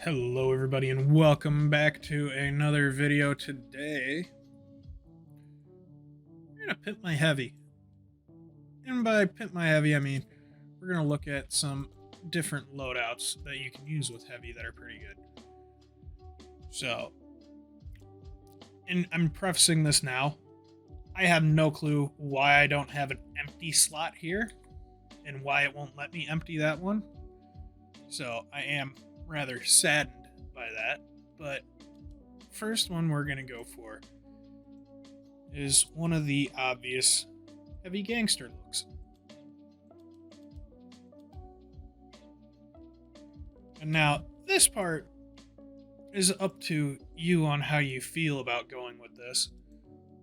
Hello everybody and welcome back to another video. Today we're going to pimp my heavy. And by pimp my heavy I mean we're going to look at some different loadouts that you can use with heavy that are pretty good. So, and I'm prefacing this now, I have no clue why I don't have an empty slot here and why it won't let me empty that one. So I am rather saddened by that, but first one we're going to go for is one of the obvious heavy gangster looks. And now this part is up to you on how you feel about going with this,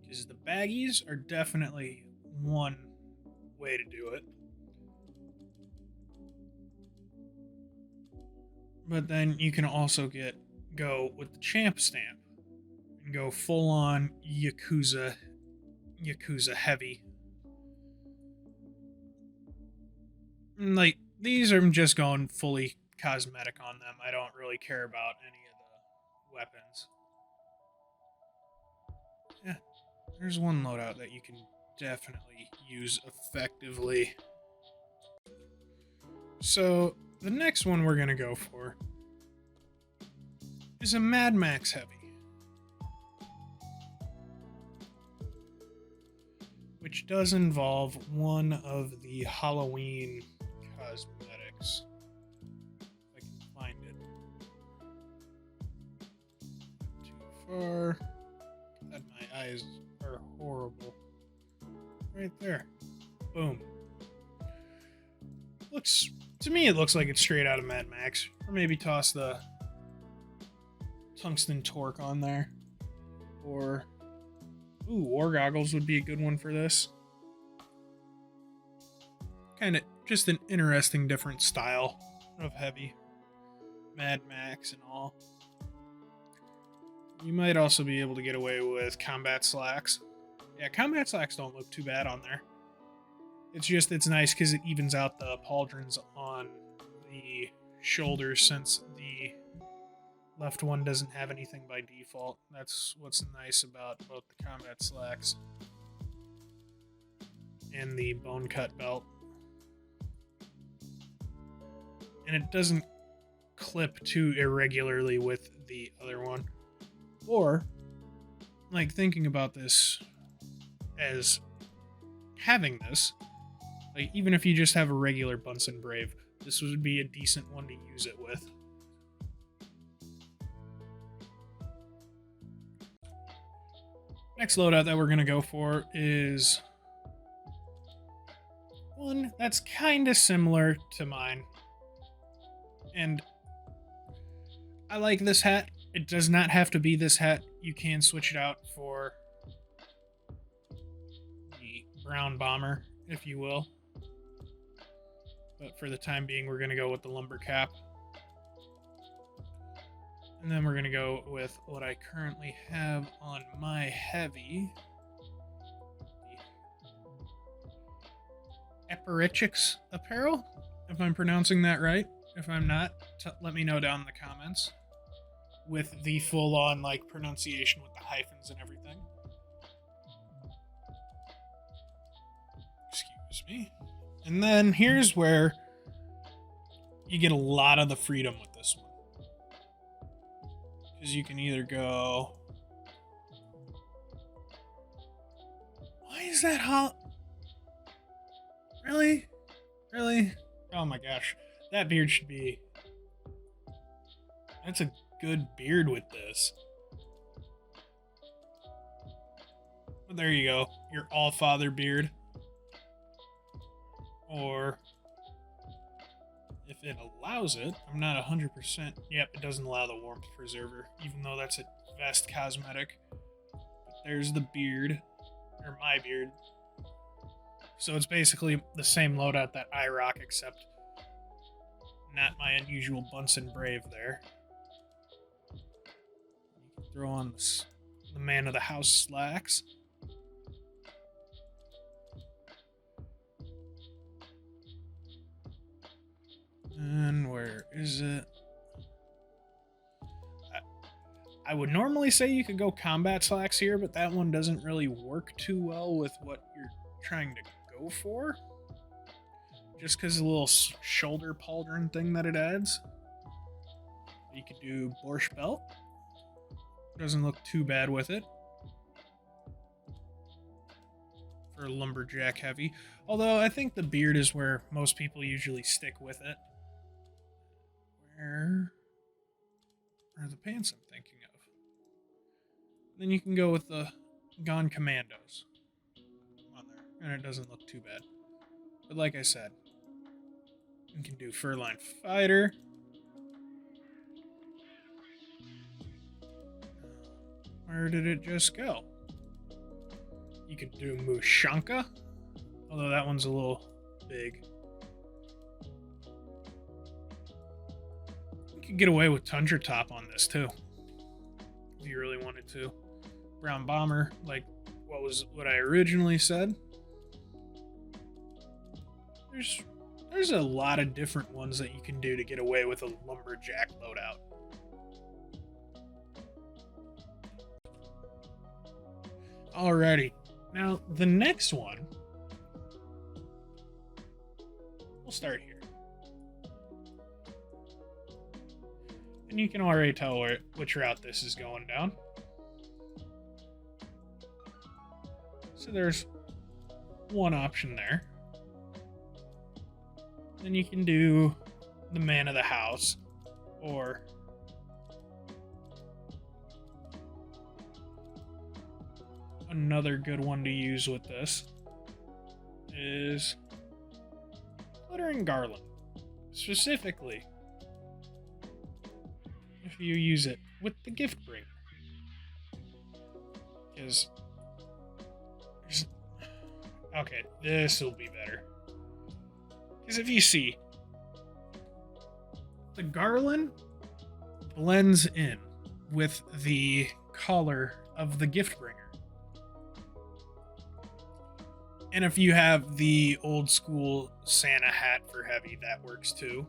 because the baggies are definitely one way to do it. But then you can also go with the champ stamp and go full on Yakuza heavy. And like these are just going fully cosmetic on them. I don't really care about any of the weapons. Yeah, there's one loadout that you can definitely use effectively. So the next one we're gonna go for is a Mad Max heavy, which does involve one of the Halloween cosmetics. If I can find it. Not too far. God, my eyes are horrible. Right there. Boom. To me, it looks like it's straight out of Mad Max. Or maybe toss the tungsten torque on there. Or, ooh, war goggles would be a good one for this. Kind of just an interesting different style of heavy. Mad Max and all. You might also be able to get away with combat slacks. Yeah, combat slacks don't look too bad on there. It's nice because it evens out the pauldrons on the shoulders, since the left one doesn't have anything by default. That's what's nice about both the combat slacks and the bone cut belt. And it doesn't clip too irregularly with the other one. Or, like, thinking about this as having this, like, even if you just have a regular Bunsen Brave, this would be a decent one to use it with. Next loadout that we're going to go for is one that's kind of similar to mine. And I like this hat. It does not have to be this hat. You can switch it out for the brown bomber, if you will. But for the time being, we're going to go with the lumber cap. And then we're going to go with what I currently have on my heavy. The Eperichix apparel, if I'm pronouncing that right. If I'm not, let me know down in the comments. With the full-on, like, pronunciation with the hyphens and everything. Excuse me. And then here's where you get a lot of the freedom with this one. Because you can either go... Why is that hot? Really? Really? Oh my gosh. That beard should be... That's a good beard with this. But there you go. Your all-father beard. Or... if it allows it, I'm not 100%. Yep, it doesn't allow the warmth preserver, even though that's a vest cosmetic. But there's the beard, or my beard. So it's basically the same loadout that I rock, except not my unusual Bunsen Brave there. You can throw on the man of the house slacks. And where is it? I would normally say you could go combat slacks here, but that one doesn't really work too well with what you're trying to go for. Just because of the little shoulder pauldron thing that it adds. You could do borscht belt. Doesn't look too bad with it. For lumberjack heavy. Although I think the beard is where most people usually stick with it. Where are the pants I'm thinking of? Then you can go with the Gone Commandos on there, and it doesn't look too bad. But like I said, you can do Furline Fighter. Where did it just go? You could do Mushanka, although that one's a little big. You could get away with Tundra Top on this too, if you really wanted to. Brown Bomber, like what I originally said. There's a lot of different ones that you can do to get away with a lumberjack loadout. Alrighty. Now, the next one, we'll start here. And you can already tell which route this is going down. So there's one option there. Then you can do the man of the house, or another good one to use with this is glittering garland. Specifically, if you use it with the gift bringer. Because okay, this will be better. Because if you see, the garland blends in with the collar of the gift bringer. And if you have the old school Santa hat for heavy, that works too.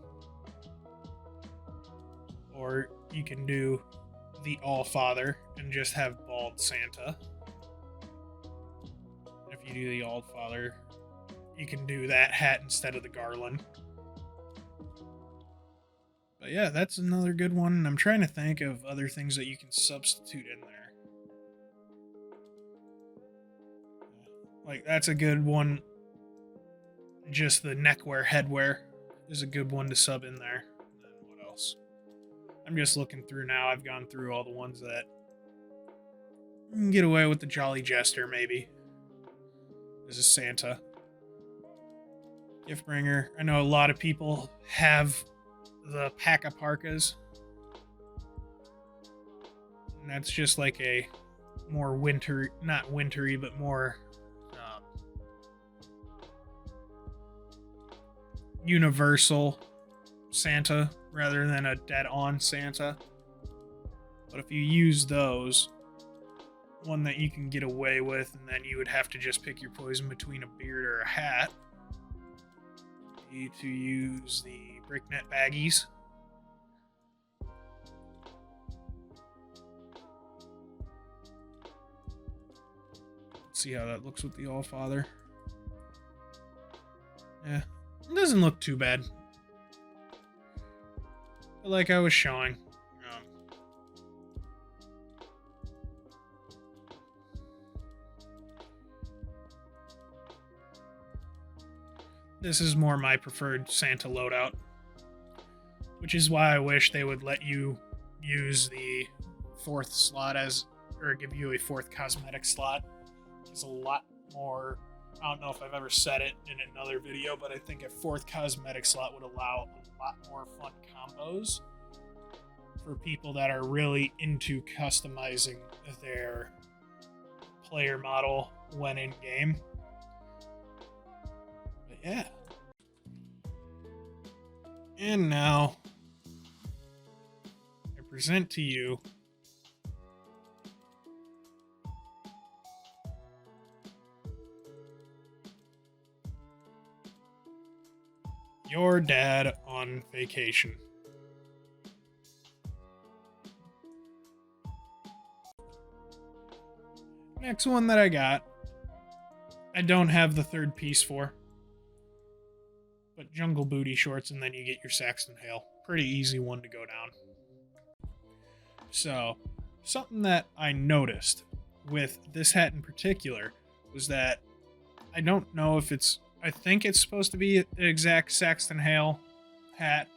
Or you can do the All-Father and just have bald Santa. If you do the All-Father, you can do that hat instead of the garland. But yeah, that's another good one. And I'm trying to think of other things that you can substitute in there. Like, that's a good one. Just the neckwear, headwear is a good one to sub in there. And then what else? I'm just looking through now. I've gone through all the ones that you can get away with. The Jolly Jester, maybe. This is Santa. Gift bringer. I know a lot of people have the pack of parkas. And that's just like a more winter, not wintry, but more universal Santa rather than a dead-on Santa. But if you use those, one that you can get away with, and then you would have to just pick your poison between a beard or a hat, to use the Bricknet baggies. Let's see how that looks with the All-Father. Yeah, it doesn't look too bad. But like I was showing, this is more my preferred Santa loadout, which is why I wish they would let you use the fourth slot or give you a fourth cosmetic slot. It's a lot more. I don't know if I've ever said it in another video, but I think a fourth cosmetic slot would allow a lot more fun combos for people that are really into customizing their player model when in game. But yeah. And now I present to you Your Dad on Vacation. Next one that I got, I don't have the third piece for, but jungle booty shorts, and then you get your Saxton Hale. Pretty easy one to go down. So, something that I noticed with this hat in particular was that I don't know if it's, I think it's supposed to be an exact Saxton Hale hat,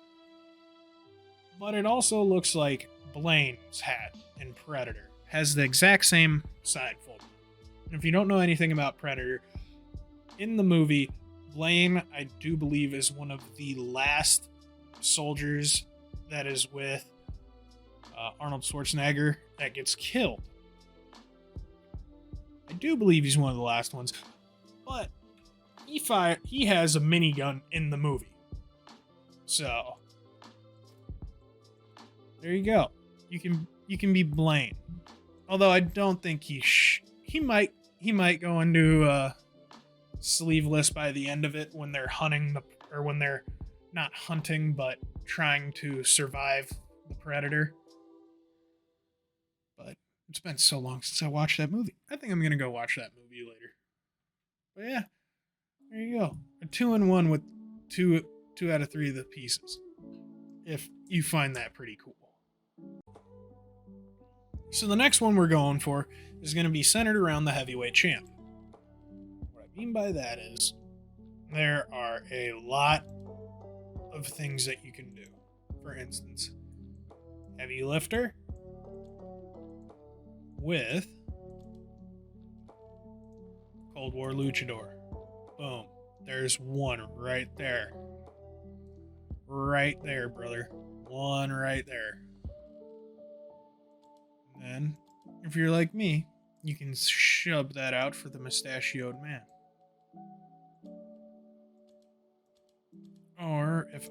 but it also looks like Blaine's hat in Predator. Has the exact same side fold. If you don't know anything about Predator, in the movie, Blaine, I do believe, is one of the last soldiers that is with Arnold Schwarzenegger that gets killed. I do believe he's one of the last ones, but he has a minigun in the movie. So there you go. You can be Blaine. Although I don't think he might go into sleeveless by the end of it when they're hunting or when they're not hunting but trying to survive the Predator. But it's been so long since I watched that movie. I think I'm gonna go watch that movie later. But yeah, there you go. A 2-in-1 with two out of 3 of the pieces. If you find that pretty cool. So the next one we're going for is going to be centered around the heavyweight champ. What I mean by that is there are a lot of things that you can do. For instance, heavy lifter with Cold War luchador. Boom. There's one right there. Right there, brother. One right there. And if you're like me, you can shove that out for the mustachioed man. Or if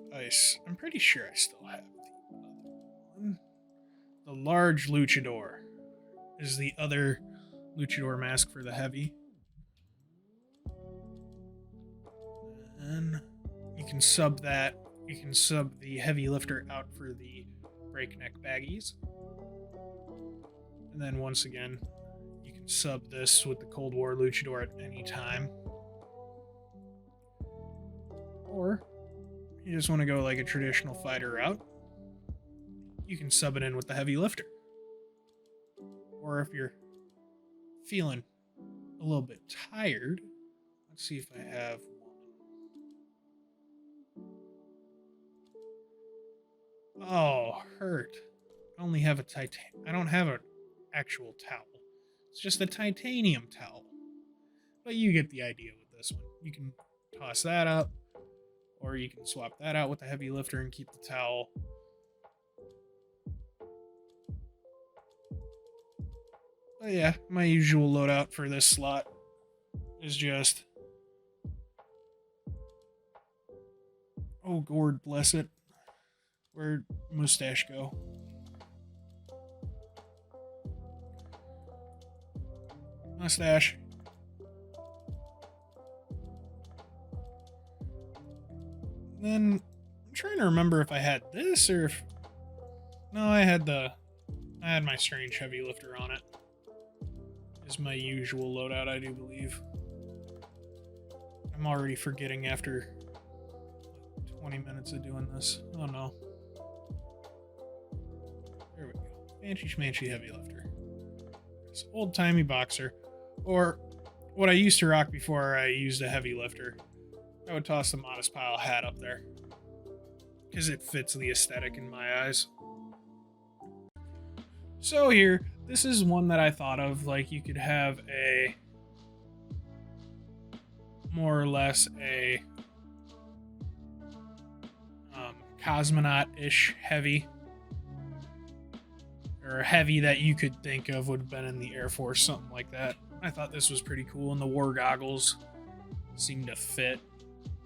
I'm pretty sure I still have the other one. The large luchador is the other luchador mask for the heavy. And you can sub that. You can sub the heavy lifter out for the breakneck baggies. And then once again, you can sub this with the Cold War luchador at any time. Or you just want to go like a traditional fighter route, you can sub it in with the heavy lifter. Or if you're feeling a little bit tired, let's see if I have one. Oh, hurt. I only have a I don't have an actual towel. It's just a titanium towel. But you get the idea with this one. You can toss that up, or you can swap that out with the heavy lifter and keep the towel. But yeah, my usual loadout for this slot is just... Oh, Gord bless it. Where'd mustache go? Mustache. Then I'm trying to remember if I had this or if... No, I had my strange heavy lifter on it. Is my usual loadout, I do believe. I'm already forgetting after 20 minutes of doing this. Oh no. There we go. Fancy schmancy heavy lifter. It's old-timey boxer. Or what I used to rock before I used a heavy lifter. I would toss the Modest Pile hat up there. Because it fits the aesthetic in my eyes. So here, this is one that I thought of. Like, you could have a... more or less a... cosmonaut-ish heavy. Or a heavy that you could think of would have been in the Air Force, something like that. I thought this was pretty cool, and the war goggles seemed to fit.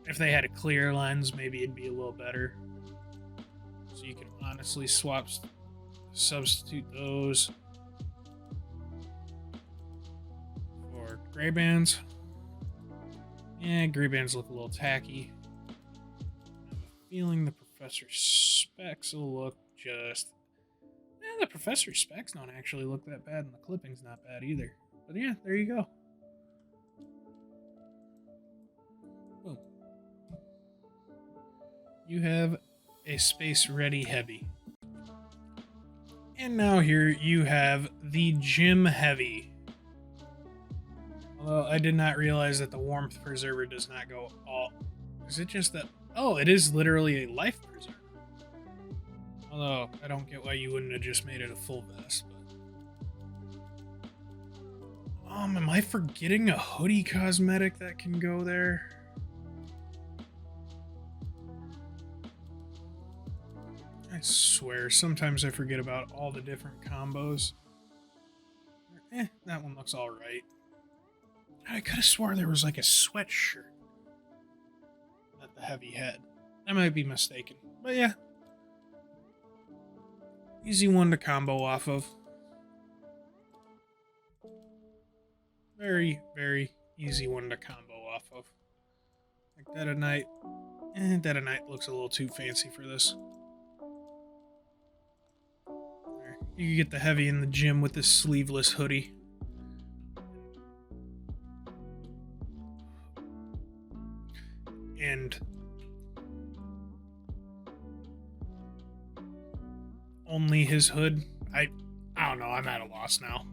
If they had a clear lens, maybe it'd be a little better. So you can honestly substitute those for gray bands. Yeah, gray bands look a little tacky. I have a feeling the Professor's specs will look just... the Professor's specs don't actually look that bad, and the clipping's not bad either. But yeah, there you go. Boom. You have a space ready heavy. And now here you have the gym heavy. Although I did not realize that the warmth preserver does not go all... Is it just that... Oh, it is literally a life preserver. Although, I don't get why you wouldn't have just made it a full vest. But... am I forgetting a hoodie cosmetic that can go there? I swear, sometimes I forget about all the different combos. That one looks alright. I could have swore there was like a sweatshirt at the heavy head. I might be mistaken. But yeah. Easy one to combo off of. Very, very easy one to combo off of. Like Dead of Night. Dead of Night looks a little too fancy for this. You can get the heavy in the gym with this sleeveless hoodie. And only his hood. I don't know, I'm at a loss now.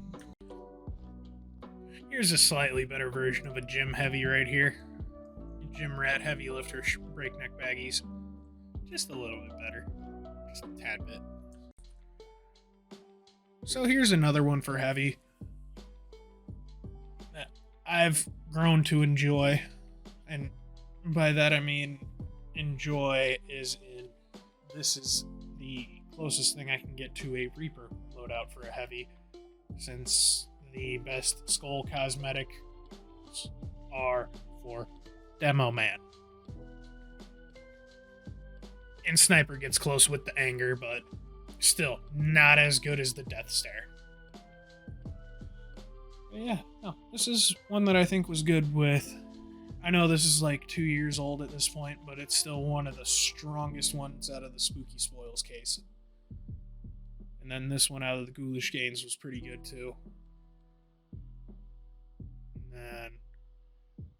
Here's a slightly better version of a gym heavy right here. Gym rat heavy lifter breakneck baggies. Just a little bit better. Just a tad bit. So here's another one for heavy that I've grown to enjoy. And by that I mean enjoy is in this is the closest thing I can get to a Reaper loadout for a heavy, since the best skull cosmetic are for Demo Man. And Sniper gets close with the anger, but still not as good as the Death Stare. But yeah, no, this is one that I think was good with... I know this is like 2 years old at this point, but it's still one of the strongest ones out of the Spooky Spoils case. And then this one out of the Ghoulish Gains was pretty good too. And then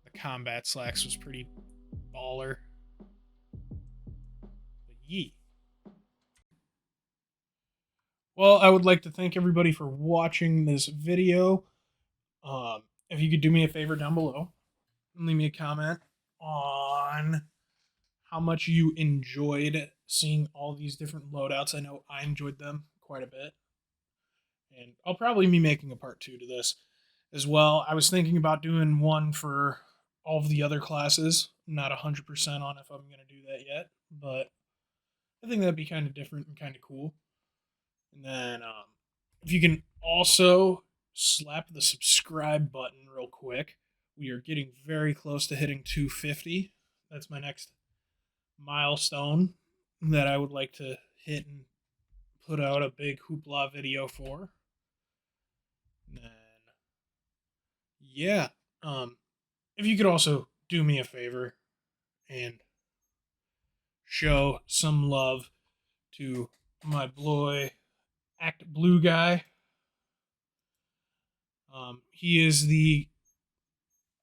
the Combat Slacks was pretty baller. But yee. Well, I would like to thank everybody for watching this video. If you could do me a favor down below, leave me a comment on how much you enjoyed seeing all these different loadouts. I know I enjoyed them quite a bit. And I'll probably be making a part 2 to this as well. I was thinking about doing one for all of the other classes. I'm not 100% on if I'm going to do that yet, but I think that'd be kind of different and kind of cool. And then if you can also slap the subscribe button real quick. We are getting very close to hitting 250. That's my next milestone that I would like to hit and put out a big hoopla video for. And then, yeah. If you could also do me a favor and show some love to my boy Akblueguy. He is the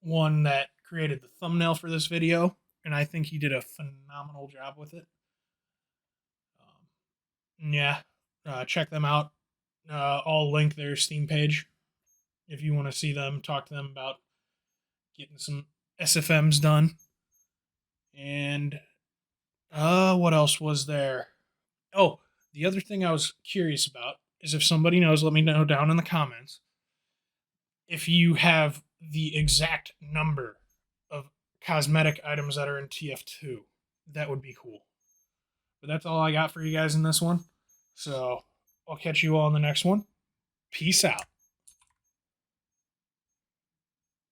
one that created the thumbnail for this video, and I think he did a phenomenal job with it. Yeah, check them out. I'll link their Steam page if you want to see them, talk to them about getting some SFMs done. And what else was there? Oh, the other thing I was curious about is if somebody knows, let me know down in the comments. If you have the exact number of cosmetic items that are in TF2, that would be cool. But that's all I got for you guys in this one. So I'll catch you all in the next one. Peace out.